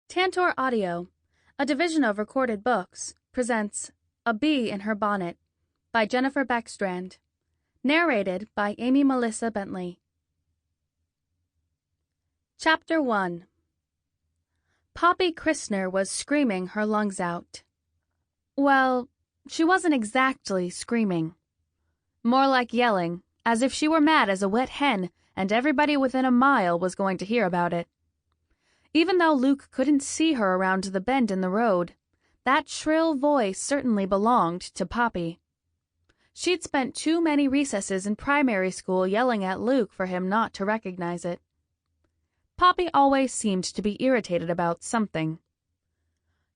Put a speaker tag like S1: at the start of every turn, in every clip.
S1: Tantor Audio, a division of Recorded Books, presents A Bee in Her Bonnet by Jennifer Beckstrand, narrated by Amy Melissa Bentley. Chapter 1. Poppy Christner was screaming her lungs out. Well, she wasn't exactly screaming. More like yelling, as if she were mad as a wet hen and everybody within a mile was going to hear about it. Even though Luke couldn't see her around the bend in the road, that shrill voice certainly belonged to Poppy. She'd spent too many recesses in primary school yelling at Luke for him not to recognize it. Poppy always seemed to be irritated about something.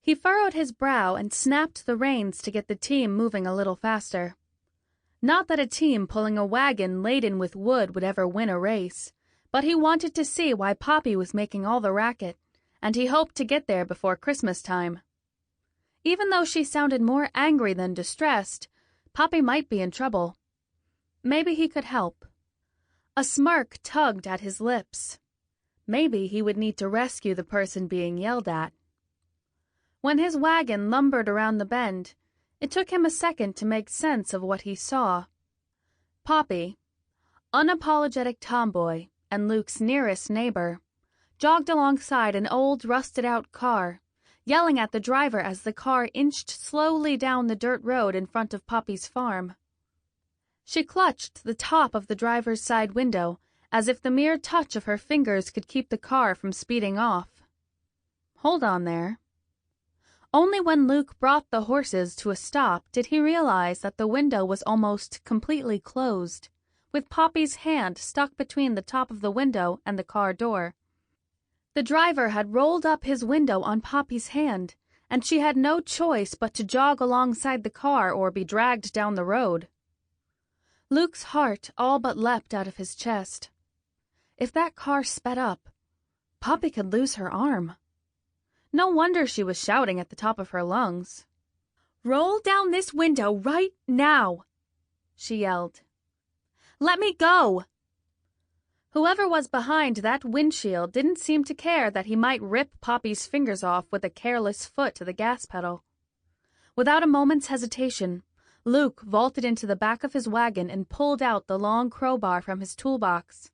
S1: He furrowed his brow and snapped the reins to get the team moving a little faster. Not that a team pulling a wagon laden with wood would ever win a race, but he wanted to see why Poppy was making all the racket, and he hoped to get there before Christmas time. Even though she sounded more angry than distressed, Poppy might be in trouble. Maybe he could help. A smirk tugged at his lips. Maybe he would need to rescue the person being yelled at. When his wagon lumbered around the bend, it took him a second to make sense of what he saw. Poppy, unapologetic tomboy and Luke's nearest neighbor, jogged alongside an old rusted-out car, yelling at the driver as the car inched slowly down the dirt road in front of Poppy's farm. She clutched the top of the driver's side window as if the mere touch of her fingers could keep the car from speeding off. Hold on there. Only when Luke brought the horses to a stop did he realize that the window was almost completely closed, with Poppy's hand stuck between the top of the window and the car door. The driver had rolled up his window on Poppy's hand, and she had no choice but to jog alongside the car or be dragged down the road. Luke's heart all but leapt out of his chest. If that car sped up, Poppy could lose her arm. No wonder she was shouting at the top of her lungs. "Roll down this window right now," she yelled. "Let me go!" Whoever was behind that windshield didn't seem to care that he might rip Poppy's fingers off with a careless foot to the gas pedal. Without a moment's hesitation, Luke vaulted into the back of his wagon and pulled out the long crowbar from his toolbox.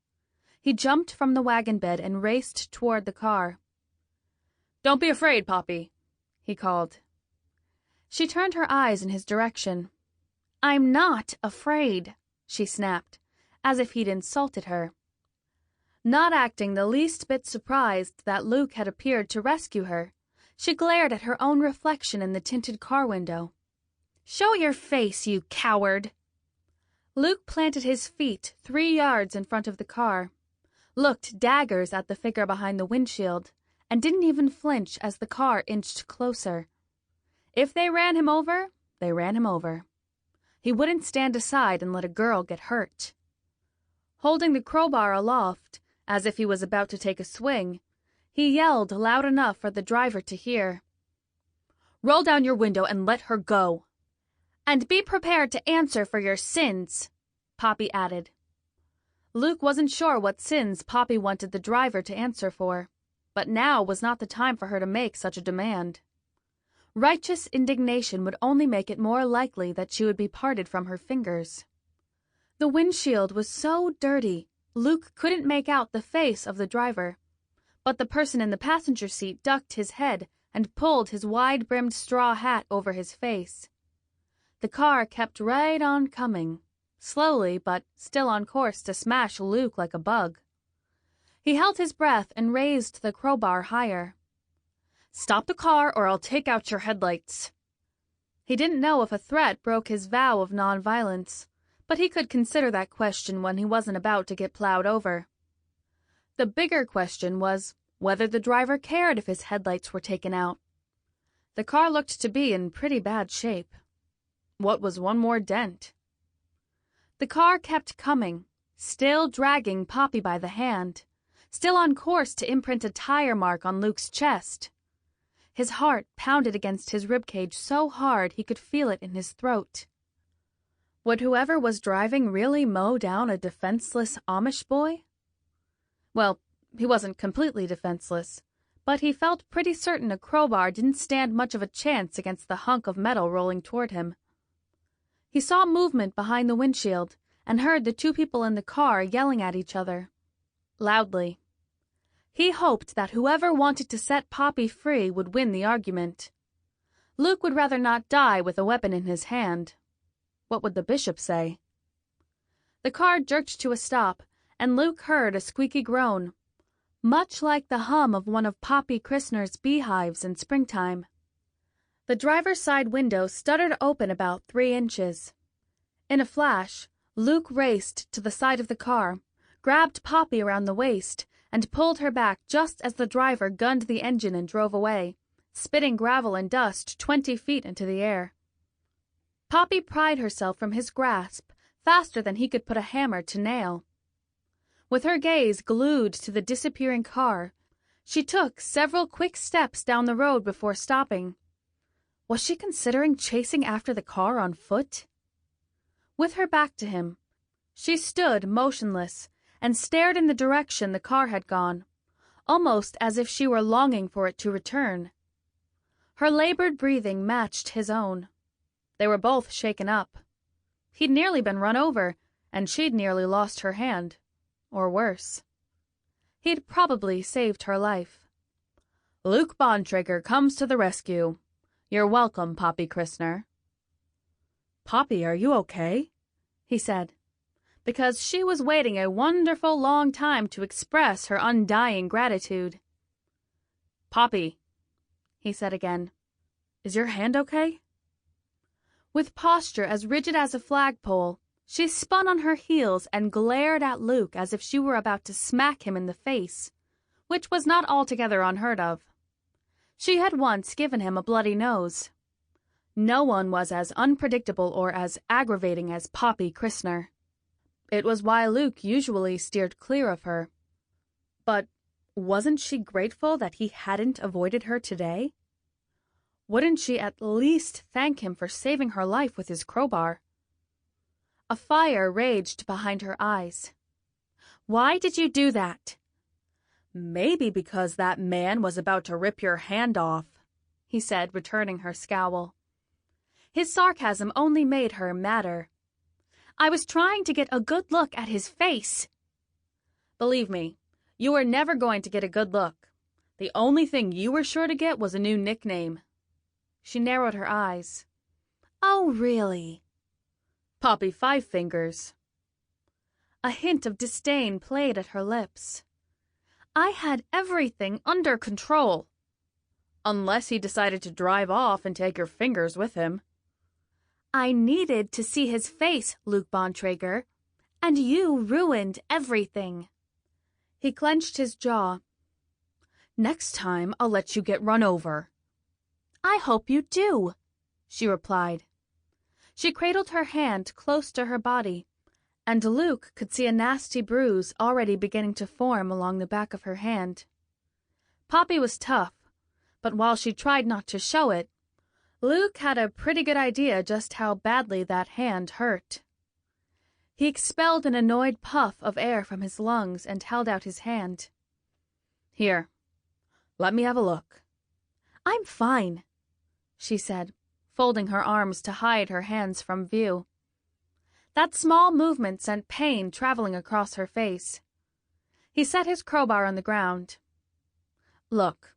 S1: He jumped from the wagon bed and raced toward the car. "Don't be afraid, Poppy," he called. She turned her eyes in his direction. "I'm not afraid," she snapped, as if he'd insulted her. Not acting the least bit surprised that Luke had appeared to rescue her, she glared at her own reflection in the tinted car window. "Show your face, you coward!" Luke planted his feet 3 yards in front of the car, looked daggers at the figure behind the windshield, and didn't even flinch as the car inched closer. If they ran him over, they ran him over. He wouldn't stand aside and let a girl get hurt. Holding the crowbar aloft, as if he was about to take a swing, he yelled loud enough for the driver to hear. "Roll down your window and let her go." "And be prepared to answer for your sins," Poppy added. Luke wasn't sure what sins Poppy wanted the driver to answer for, but now was not the time for her to make such a demand. Righteous indignation would only make it more likely that she would be parted from her fingers. The windshield was so dirty, Luke couldn't make out the face of the driver, but the person in the passenger seat ducked his head and pulled his wide-brimmed straw hat over his face. The car kept right on coming, slowly but still on course to smash Luke like a bug. He held his breath and raised the crowbar higher. "Stop the car or I'll take out your headlights." He didn't know if a threat broke his vow of nonviolence, but he could consider that question when he wasn't about to get plowed over. The bigger question was whether the driver cared if his headlights were taken out. The car looked to be in pretty bad shape. What was one more dent? The car kept coming, still dragging Poppy by the hand, still on course to imprint a tire mark on Luke's chest. His heart pounded against his ribcage so hard he could feel it in his throat. Would whoever was driving really mow down a defenseless Amish boy? Well, he wasn't completely defenseless, but he felt pretty certain a crowbar didn't stand much of a chance against the hunk of metal rolling toward him. He saw movement behind the windshield and heard the two people in the car yelling at each other, loudly. He hoped that whoever wanted to set Poppy free would win the argument. Luke would rather not die with a weapon in his hand. What would the bishop say? The car jerked to a stop, and Luke heard a squeaky groan, much like the hum of one of Poppy Christner's beehives in springtime. The driver's side window stuttered open about 3 inches. In a flash, Luke raced to the side of the car, grabbed Poppy around the waist, and pulled her back just as the driver gunned the engine and drove away, spitting gravel and dust 20 feet into the air. Poppy pried herself from his grasp faster than he could put a hammer to nail. With her gaze glued to the disappearing car, she took several quick steps down the road before stopping. Was she considering chasing after the car on foot? With her back to him, she stood motionless and stared in the direction the car had gone, almost as if she were longing for it to return. Her labored breathing matched his own. They were both shaken up. He'd nearly been run over, and she'd nearly lost her hand. Or worse. He'd probably saved her life. Luke Bontranger comes to the rescue. You're welcome, Poppy Christner. Poppy, are you okay? He said, because she was waiting a wonderful long time to express her undying gratitude. Poppy, he said again, is your hand okay? With posture as rigid as a flagpole, she spun on her heels and glared at Luke as if she were about to smack him in the face, which was not altogether unheard of. She had once given him a bloody nose. No one was as unpredictable or as aggravating as Poppy Christner. It was why Luke usually steered clear of her. But wasn't she grateful that he hadn't avoided her today? Wouldn't she at least thank him for saving her life with his crowbar? A fire raged behind her eyes. Why did you do that? Maybe because that man was about to rip your hand off, he said, returning her scowl. His sarcasm only made her madder. I was trying to get a good look at his face. Believe me, you were never going to get a good look. The only thing you were sure to get was a new nickname. She narrowed her eyes. Oh, really? Poppy Five Fingers. A hint of disdain played at her lips. I had everything under control. Unless he decided to drive off and take your fingers with him. I needed to see his face, Luke Bontranger, and you ruined everything. He clenched his jaw. Next time I'll let you get run over. I hope you do, she replied. She cradled her hand close to her body, and Luke could see a nasty bruise already beginning to form along the back of her hand. Poppy was tough, but while she tried not to show it, Luke had a pretty good idea just how badly that hand hurt. He expelled an annoyed puff of air from his lungs and held out his hand. Here, let me have a look. I'm fine, she said, folding her arms to hide her hands from view. That small movement sent pain traveling across her face. He set his crowbar on the ground. Look,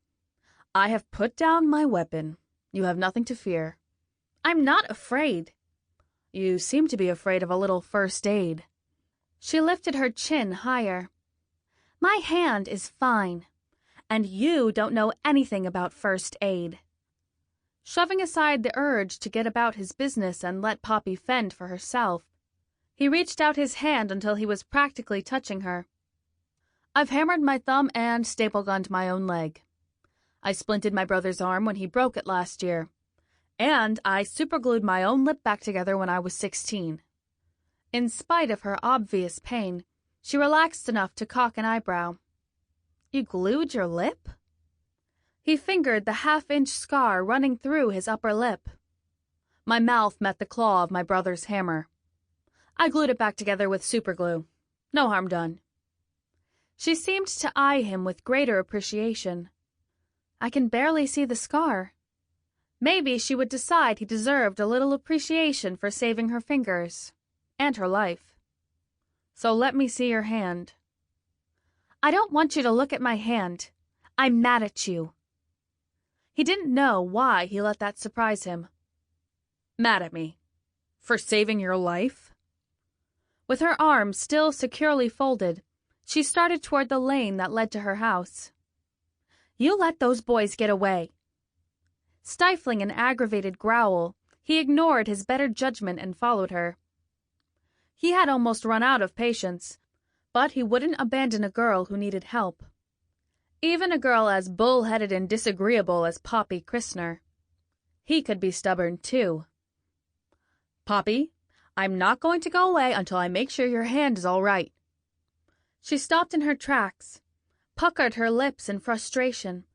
S1: I have put down my weapon. You have nothing to fear. I'm not afraid. You seem to be afraid of a little first aid. She lifted her chin higher. My hand is fine, and you don't know anything about first aid. Shoving aside the urge to get about his business and let Poppy fend for herself, he reached out his hand until he was practically touching her. I've hammered my thumb and staple-gunned my own leg. I splinted my brother's arm when he broke it last year, and I superglued my own lip back together when I was 16. In spite of her obvious pain, she relaxed enough to cock an eyebrow. You glued your lip? He fingered the half-inch scar running through his upper lip. My mouth met the claw of my brother's hammer. I glued it back together with superglue. No harm done. She seemed to eye him with greater appreciation. I can barely see the scar. Maybe she would decide he deserved a little appreciation for saving her fingers and her life. So let me see your hand. I don't want you to look at my hand. I'm mad at you. He didn't know why he let that surprise him. Mad at me? For saving your life? With her arms still securely folded, she started toward the lane that led to her house. You let those boys get away. Stifling an aggravated growl, he ignored his better judgment and followed her. He had almost run out of patience, but he wouldn't abandon a girl who needed help. Even a girl as bull-headed and disagreeable as Poppy Christner. He could be stubborn, too. Poppy, I'm not going to go away until I make sure your hand is all right. She stopped in her tracks, puckered her lips in frustration,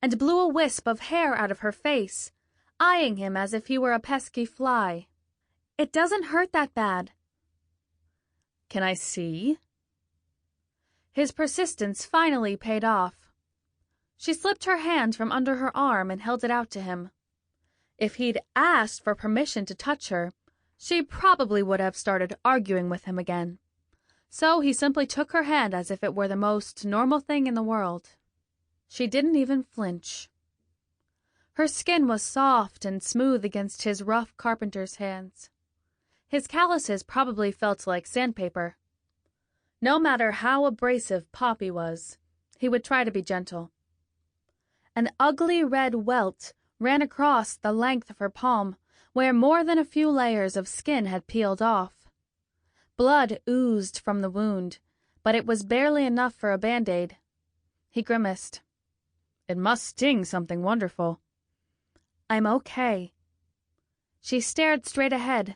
S1: and blew a wisp of hair out of her face, eyeing him as if he were a pesky fly. It doesn't hurt that bad. Can I see? His persistence finally paid off. She slipped her hand from under her arm and held it out to him. If he'd asked for permission to touch her, she probably would have started arguing with him again. So he simply took her hand as if it were the most normal thing in the world. She didn't even flinch. Her skin was soft and smooth against his rough carpenter's hands. His calluses probably felt like sandpaper. No matter how abrasive Poppy was, he would try to be gentle. An ugly red welt ran across the length of her palm, where more than a few layers of skin had peeled off. Blood oozed from the wound, but it was barely enough for a Band-Aid. He grimaced. It must sting something wonderful. I'm okay. She stared straight ahead,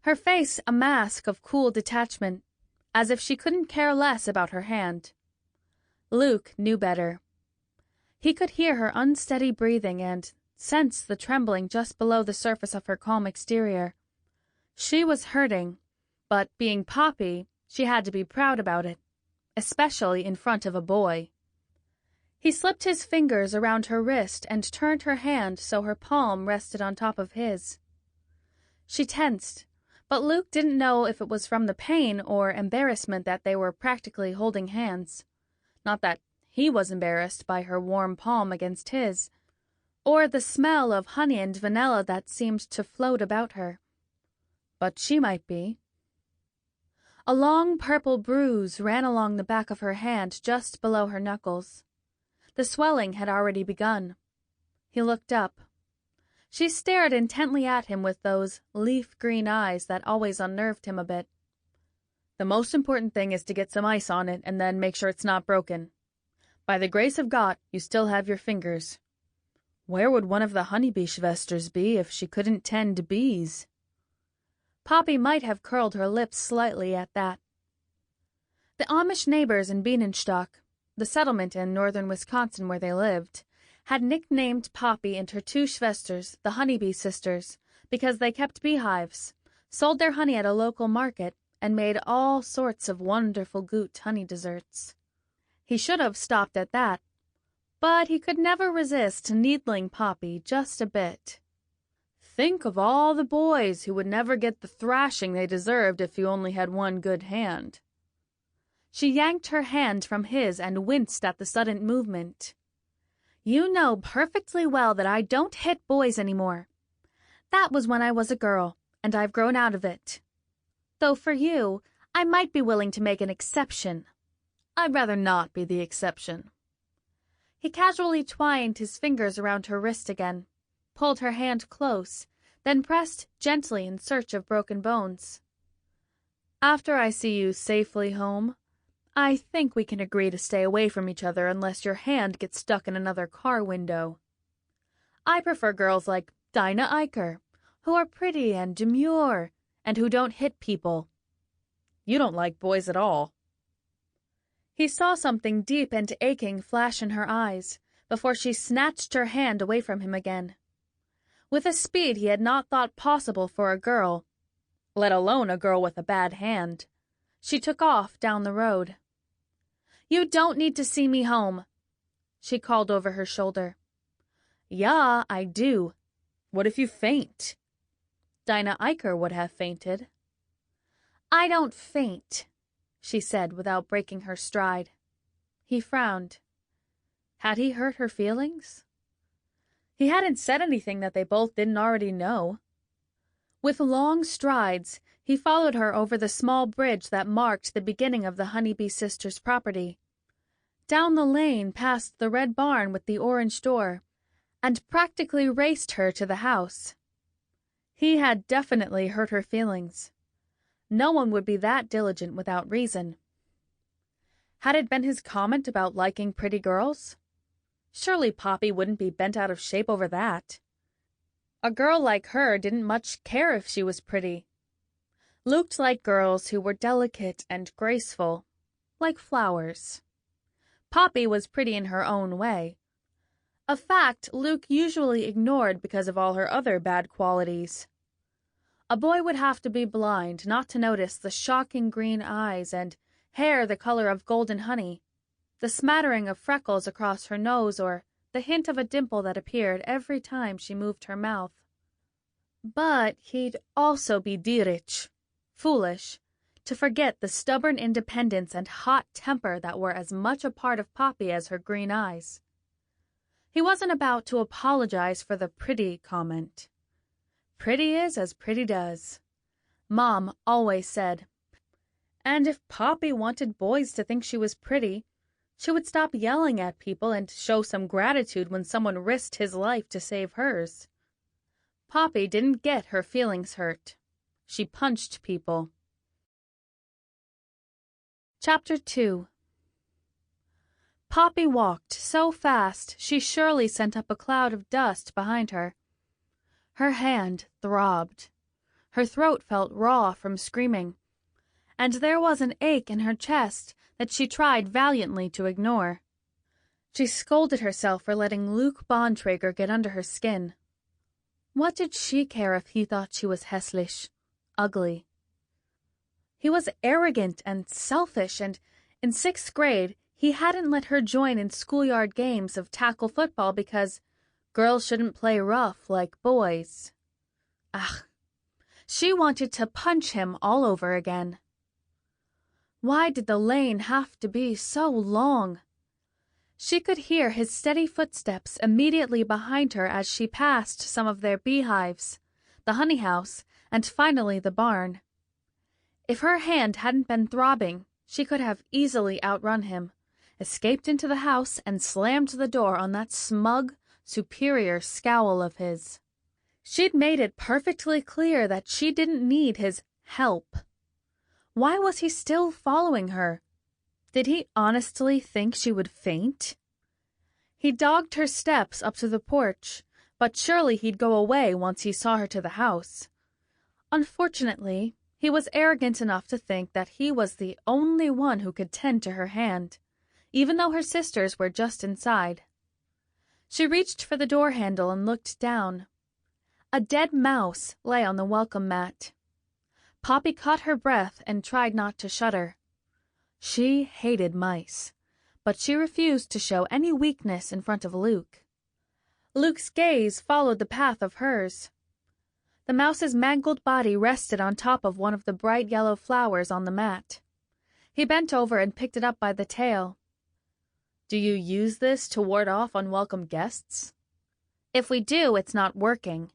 S1: her face a mask of cool detachment, as if she couldn't care less about her hand. Luke knew better. He could hear her unsteady breathing and sense the trembling just below the surface of her calm exterior. She was hurting, but being Poppy, she had to be proud about it, especially in front of a boy. He slipped his fingers around her wrist and turned her hand so her palm rested on top of his. She tensed, but Luke didn't know if it was from the pain or embarrassment that they were practically holding hands. Not that he was embarrassed by her warm palm against his, or the smell of honey and vanilla that seemed to float about her. But she might be. A long purple bruise ran along the back of her hand just below her knuckles. The swelling had already begun. He looked up. She stared intently at him with those leaf-green eyes that always unnerved him a bit. The most important thing is to get some ice on it and then make sure it's not broken. By the grace of God, you still have your fingers. Where would one of the honeybee Schwesters be if she couldn't tend bees? Poppy might have curled her lips slightly at that. The Amish neighbors in Bienenstock, the settlement in northern Wisconsin where they lived, had nicknamed Poppy and her two Schwesters the Honeybee Sisters because they kept beehives, sold their honey at a local market, and made all sorts of wonderful goot honey desserts. He should have stopped at that, but he could never resist needling Poppy just a bit. Think of all the boys who would never get the thrashing they deserved if you only had one good hand. She yanked her hand from his and winced at the sudden movement. You know perfectly well that I don't hit boys anymore. That was when I was a girl, and I've grown out of it. Though for you, I might be willing to make an exception. I'd rather not be the exception. He casually twined his fingers around her wrist again, pulled her hand close, then pressed gently in search of broken bones. After I see you safely home, I think we can agree to stay away from each other unless your hand gets stuck in another car window. I prefer girls like Dinah Eicher, who are pretty and demure, and who don't hit people. You don't like boys at all. He saw something deep and aching flash in her eyes before she snatched her hand away from him again. With a speed he had not thought possible for a girl, let alone a girl with a bad hand, she took off down the road. You don't need to see me home. she called over her shoulder. "Yeah, I do. What if you faint?" Dinah Eicher would have fainted. "I don't faint," she said without breaking her stride. He frowned. Had he hurt her feelings? He hadn't said anything that they both didn't already know. With long strides, he followed her over the small bridge that marked the beginning of the Honeybee sisters' property, down the lane past the red barn with the orange door, and practically raced her to the house. He had definitely hurt her feelings. No one would be that diligent without reason. Had it been his comment about liking pretty girls? Surely Poppy wouldn't be bent out of shape over that. A girl like her didn't much care if she was pretty. Luke liked girls who were delicate and graceful, like flowers. Poppy was pretty in her own way, a fact Luke usually ignored because of all her other bad qualities. A boy would have to be blind not to notice the shocking green eyes and hair the color of golden honey, the smattering of freckles across her nose, or the hint of a dimple that appeared every time she moved her mouth. But he'd also be dierig, foolish, to forget the stubborn independence and hot temper that were as much a part of Poppy as her green eyes. He wasn't about to apologize for the pretty comment. Pretty is as pretty does, Mom always said. And if Poppy wanted boys to think she was pretty, she would stop yelling at people and show some gratitude when someone risked his life to save hers. Poppy didn't get her feelings hurt. She punched people. Chapter 2. Poppy walked so fast she surely sent up a cloud of dust behind her. Her hand throbbed. Her throat felt raw from screaming, and there was an ache in her chest that she tried valiantly to ignore. She scolded herself for letting Luke Bontranger get under her skin. What did she care if he thought she was hässlich, ugly? He was arrogant and selfish, and in 6th grade he hadn't let her join in schoolyard games of tackle football because girls shouldn't play rough like boys. Ugh! She wanted to punch him all over again. Why did the lane have to be so long? She could hear his steady footsteps immediately behind her as she passed some of their beehives, the honey house, and finally the barn. If her hand hadn't been throbbing, she could have easily outrun him, escaped into the house, and slammed the door on that smug, superior scowl of his. She'd made it perfectly clear that she didn't need his help. Why was he still following her? Did he honestly think she would faint? He dogged her steps up to the porch, but surely he'd go away once he saw her to the house. Unfortunately, he was arrogant enough to think that he was the only one who could tend to her hand, even though her sisters were just inside. She reached for the door handle and looked down. A dead mouse lay on the welcome mat. Poppy caught her breath and tried not to shudder. She hated mice, but she refused to show any weakness in front of Luke. Luke's gaze followed the path of hers. The mouse's mangled body rested on top of one of the bright yellow flowers on the mat. He bent over and picked it up by the tail. "Do you use this to ward off unwelcome guests?" "If we do, it's not working."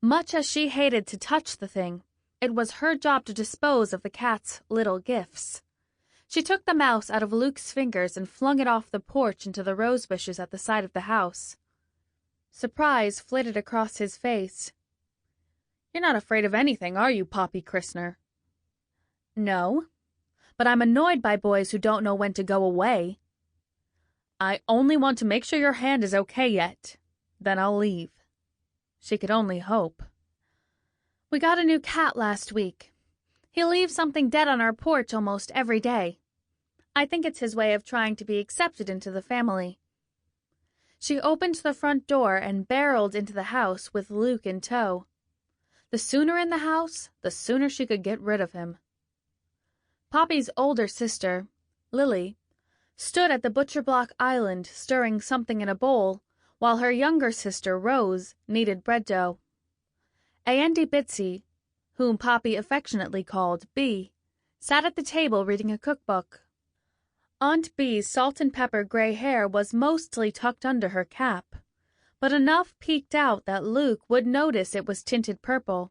S1: Much as she hated to touch the thing, it was her job to dispose of the cat's little gifts. She took the mouse out of Luke's fingers and flung it off the porch into the rose bushes at the side of the house. Surprise flitted across his face. "You're not afraid of anything, are you, Poppy Christner?" "No, but I'm annoyed by boys who don't know when to go away." "I only want to make sure your hand is okay yet. Then I'll leave." She could only hope. "We got a new cat last week. He leaves something dead on our porch almost every day. I think it's his way of trying to be accepted into the family." She opened the front door and barreled into the house with Luke in tow. The sooner in the house, the sooner she could get rid of him. Poppy's older sister, Lily, stood at the butcher block island stirring something in a bowl, while her younger sister, Rose, kneaded bread dough. Auntie Bitsy, whom Poppy affectionately called Bee, sat at the table reading a cookbook. Aunt Bee's salt and pepper gray hair was mostly tucked under her cap, but enough peeked out that Luke would notice it was tinted purple.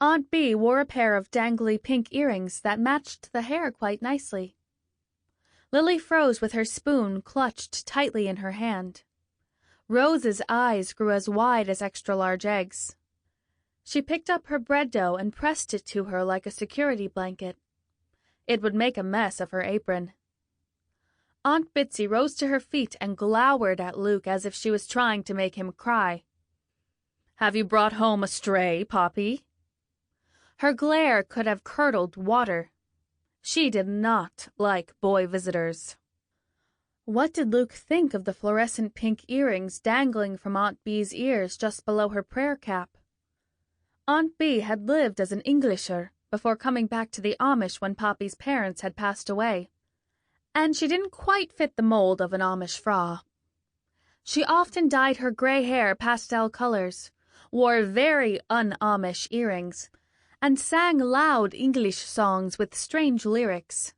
S1: Aunt Bee wore a pair of dangly pink earrings that matched the hair quite nicely. Lily froze with her spoon clutched tightly in her hand. Rose's eyes grew as wide as extra-large eggs. She picked up her bread dough and pressed it to her like a security blanket. It would make a mess of her apron. Aunt Bitsy rose to her feet and glowered at Luke as if she was trying to make him cry. "Have you brought home a stray, Poppy?" Her glare could have curdled water. She did not like boy visitors. What did Luke think of the fluorescent pink earrings dangling from Aunt Bee's ears just below her prayer cap? Aunt Bee had lived as an Englisher before coming back to the Amish when Poppy's parents had passed away, and she didn't quite fit the mold of an Amish frau. She often dyed her gray hair pastel colors, wore very un-Amish earrings, and sang loud English songs with strange lyrics.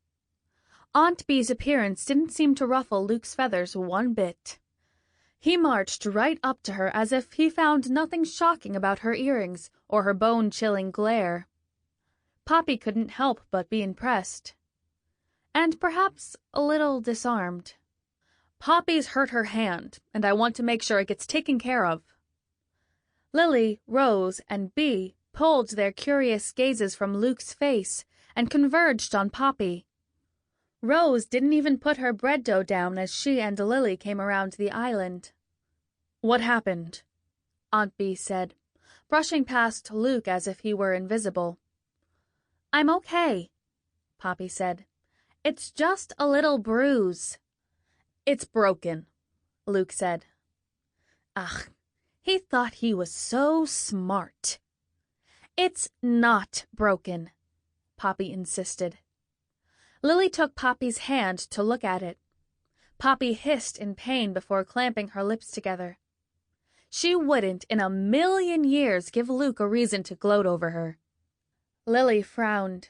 S1: Aunt Bee's appearance didn't seem to ruffle Luke's feathers one bit. He marched right up to her as if he found nothing shocking about her earrings or her bone-chilling glare. Poppy couldn't help but be impressed, and perhaps a little disarmed. "Poppy's hurt her hand, and I want to make sure it gets taken care of." Lily, Rose, and Bee pulled their curious gazes from Luke's face and converged on Poppy. Rose didn't even put her bread dough down as she and Lily came around the island. "What happened?" Aunt Bee said, brushing past Luke as if he were invisible. "I'm okay," Poppy said. "It's just a little bruise." "It's broken," Luke said. Ugh, he thought he was so smart. "It's not broken," Poppy insisted. Lily took Poppy's hand to look at it. Poppy hissed in pain before clamping her lips together. She wouldn't in a million years give Luke a reason to gloat over her. Lily frowned,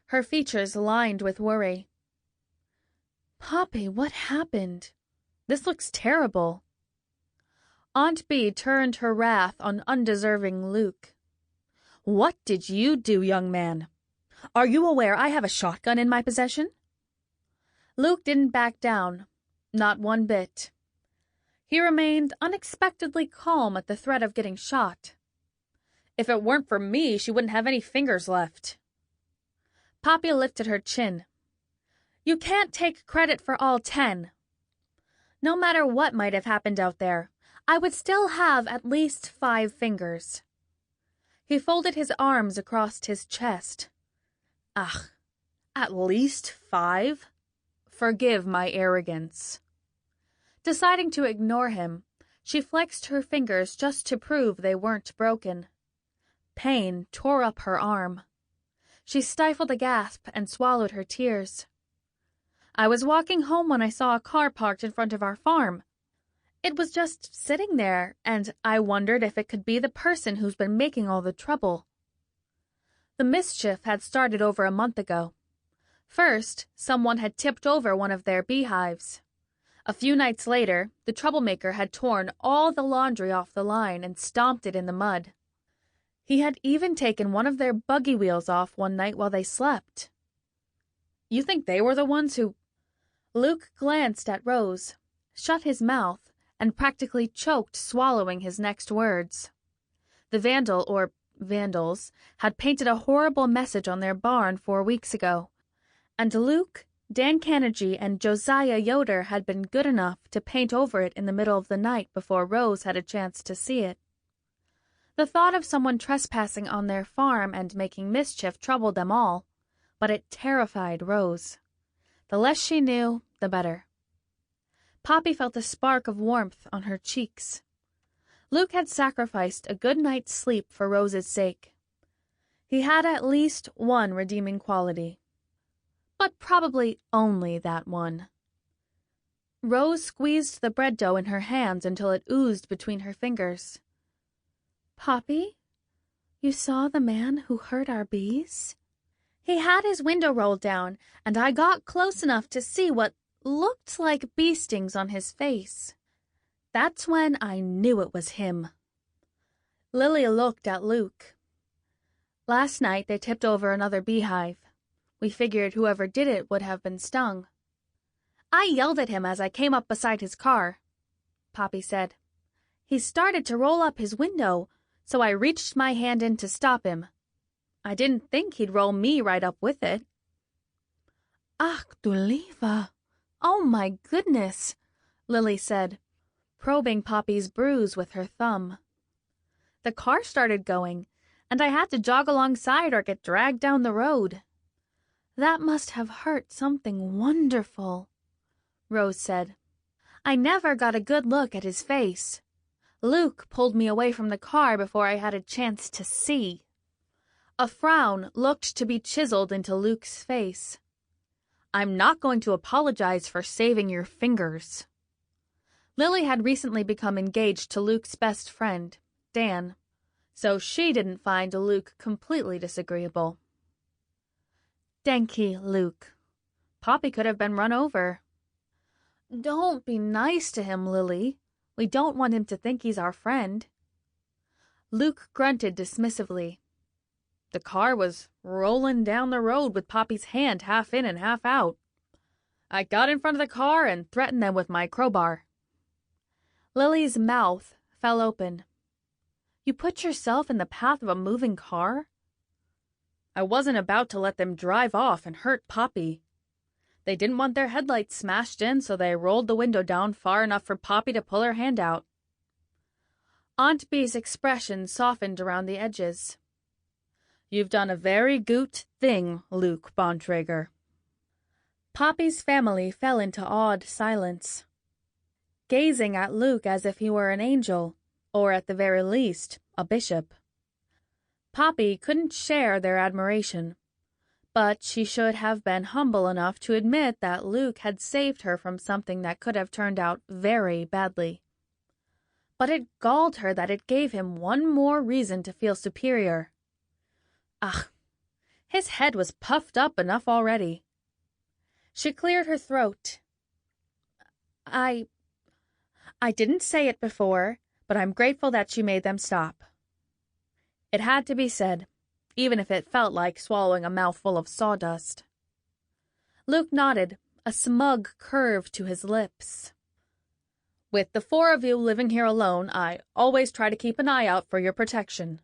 S1: her features lined with worry. "Poppy, what happened? This looks terrible." Aunt Bee turned her wrath on undeserving Luke. "What did you do, young man? Are you aware I have a shotgun in my possession?" Luke didn't back down, not one bit. He remained unexpectedly calm at the threat of getting shot. "If it weren't for me, she wouldn't have any fingers left." Poppy lifted her chin. "You can't take credit for all 10. No matter what might have happened out there, I would still have at least 5 fingers. He folded his arms across his chest. "Ugh, at least 5? Forgive my arrogance." Deciding to ignore him, she flexed her fingers just to prove they weren't broken. Pain tore up her arm. She stifled a gasp and swallowed her tears. "I was walking home when I saw a car parked in front of our farm. It was just sitting there, and I wondered if it could be the person who's been making all the trouble." The mischief had started over a month ago. First, someone had tipped over one of their beehives. A few nights later, the troublemaker had torn all the laundry off the line and stomped it in the mud. He had even taken one of their buggy wheels off one night while they slept. "You think they were the ones who—" Luke glanced at Rose, shut his mouth, and practically choked, swallowing his next words. The vandal, or vandals, had painted a horrible message on their barn 4 weeks ago, and Luke, Dan Carnegie, and Josiah Yoder had been good enough to paint over it in the middle of the night before Rose had a chance to see it. The thought of someone trespassing on their farm and making mischief troubled them all, but it terrified Rose. The less she knew, the better. Poppy felt a spark of warmth on her cheeks. Luke had sacrificed a good night's sleep for Rose's sake. He had at least one redeeming quality. But probably only that one. Rose squeezed the bread dough in her hands until it oozed between her fingers. "Poppy, you saw the man who hurt our bees?" "He had his window rolled down, and I got close enough to see what looked like bee stings on his face. That's when I knew it was him." Lily looked at Luke. "Last night they tipped over another beehive. We figured whoever did it would have been stung. I yelled at him as I came up beside his car," Poppy said. "He started to roll up his window, so I reached my hand in to stop him. I didn't think he'd roll me right up with it." "Ach du Liebe! Oh my goodness," Lily said, probing Poppy's bruise with her thumb. "The car started going, and I had to jog alongside or get dragged down the road." "That must have hurt something wonderful," Rose said. "I never got a good look at his face. Luke pulled me away from the car before I had a chance to see." A frown looked to be chiseled into Luke's face. "I'm not going to apologize for saving your fingers." Lily had recently become engaged to Luke's best friend, Dan, so she didn't find Luke completely disagreeable. "Danke, Luke. Poppy could have been run over." "Don't be nice to him, Lily. We don't want him to think he's our friend." Luke grunted dismissively. "The car was rolling down the road with Poppy's hand half in and half out. I got in front of the car and threatened them with my crowbar." Lily's mouth fell open. "You put yourself in the path of a moving car?" "I wasn't about to let them drive off and hurt Poppy. They didn't want their headlights smashed in, so they rolled the window down far enough for Poppy to pull her hand out." Aunt Bee's expression softened around the edges. "You've done a very good thing, Luke Bontranger." Poppy's family fell into awed silence, gazing at Luke as if he were an angel, or at the very least, a bishop. Poppy couldn't share their admiration, but she should have been humble enough to admit that Luke had saved her from something that could have turned out very badly. But it galled her that it gave him one more reason to feel superior. Ugh, his head was puffed up enough already. She cleared her throat. I didn't say it before, but I'm grateful that she made them stop." It had to be said, even if it felt like swallowing a mouthful of sawdust. Luke nodded, a smug curve to his lips. "With the four of you living here alone, I always try to keep an eye out for your protection."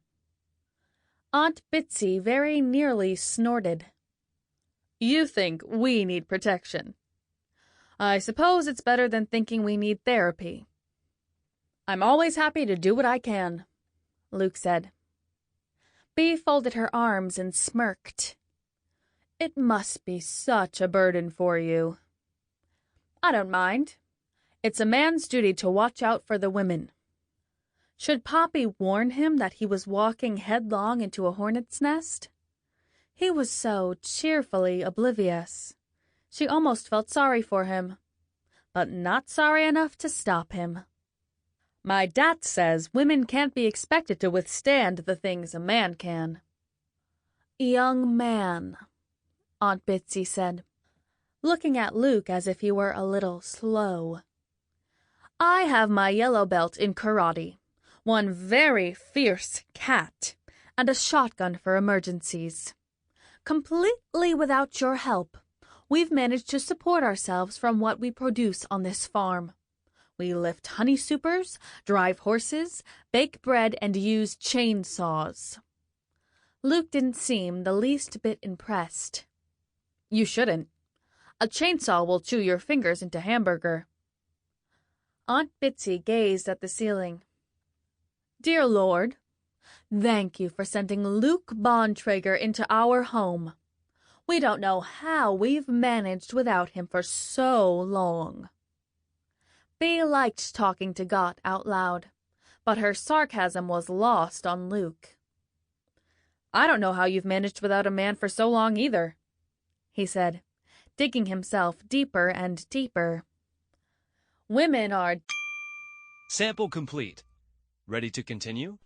S1: Aunt Bitsy very nearly snorted. "You think we need protection? I suppose it's better than thinking we need therapy." "I'm always happy to do what I can," Luke said. Bee folded her arms and smirked. "It must be such a burden for you." "I don't mind. It's a man's duty to watch out for the women." Should Poppy warn him that he was walking headlong into a hornet's nest? He was so cheerfully oblivious. She almost felt sorry for him, but not sorry enough to stop him. "My dad says women can't be expected to withstand the things a man can." "Young man," Aunt Bitsy said, looking at Luke as if he were a little slow. "I have my yellow belt in karate, one very fierce cat, and a shotgun for emergencies. Completely without your help, we've managed to support ourselves from what we produce on this farm. We lift honey supers, drive horses, bake bread, and use chainsaws." Luke didn't seem the least bit impressed. "You shouldn't. A chainsaw will chew your fingers into hamburger." Aunt Bitsy gazed at the ceiling. "Dear Lord, thank you for sending Luke Bontranger into our home. We don't know how we've managed without him for so long." Bee liked talking to God out loud, but her sarcasm was lost on Luke. "I don't know how you've managed without a man for so long either," he said, digging himself deeper and deeper. Women are...
S2: Sample complete. Ready to continue?